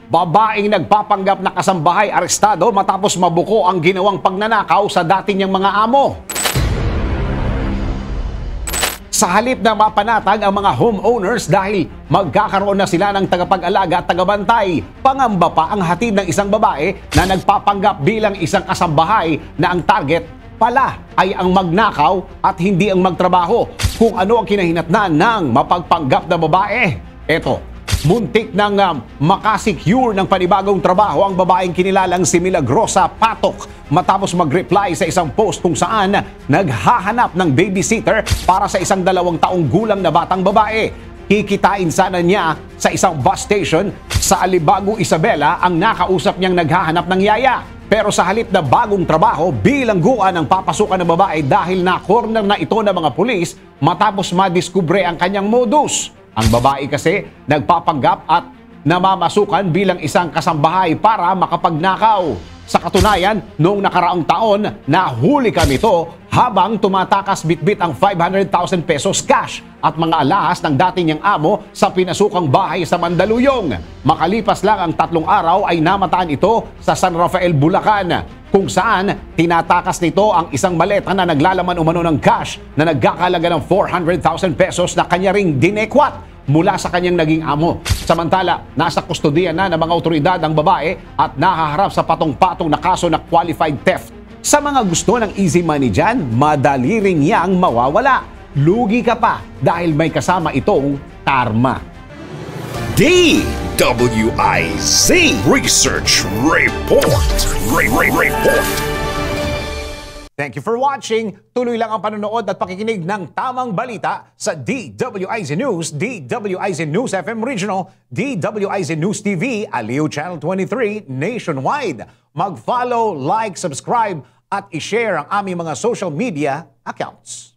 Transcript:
Babaeng nagpapanggap na kasambahay arestado matapos mabuko ang ginawang pagnanakaw sa dati niyang mga amo. Sa halip na mapanatag ang mga homeowners dahil magkakaroon na sila ng tagapag-alaga at tagabantay, pangamba pa ang hatid ng isang babae na nagpapanggap bilang isang kasambahay na ang target pala ay ang magnakaw at hindi ang magtrabaho. Kung ano ang kinahinatnan ng mapagpanggap na babae? Eto, muntik nang makasecure ng panibagong trabaho ang babaeng kinilalang si Milagrosa Patok matapos mag-reply sa isang post kung saan naghahanap ng babysitter para sa isang 2 taong gulang na batang babae. Kikitain sana niya sa isang bus station sa Alibago, Isabela ang nakausap niyang naghahanap ng yaya. Pero sa halip na bagong trabaho, bilangguan ang papasukan ng babae dahil na-corner na ito ng mga pulis matapos madiskubre ang kanyang modus. Ang babae kasi nagpapanggap at namamasukan bilang isang kasambahay para makapagnakaw. Sa katunayan, noong nakaraang taon, nahuli kami ito habang tumatakas bitbit ang 500,000 pesos cash at mga alahas ng dati niyang amo sa pinasukang bahay sa Mandaluyong. Makalipas lang ang 3 araw ay namataan ito sa San Rafael, Bulacan, kung saan tinatakas nito ang isang maleta na naglalaman umano ng cash na nagkakalaga ng 400,000 pesos na kanya ring dinekwat mula sa kanyang naging amo. Samantala, nasa kustodiyan na ng mga otoridad ang babae at nahaharap sa patong-patong na kaso na qualified theft. Sa mga gusto ng easy money dyan, madali ring yang mawawala. Lugi ka pa dahil may kasama itong karma. DWIZ Research Report. Report. Thank you for watching. Tuloy lang ang panonood at pakikinig ng tamang balita sa DWIZ News, DWIZ News FM Regional, DWIZ News TV, Aliw Channel 23, nationwide. Mag-follow, like, subscribe at i-share ang aming mga social media accounts.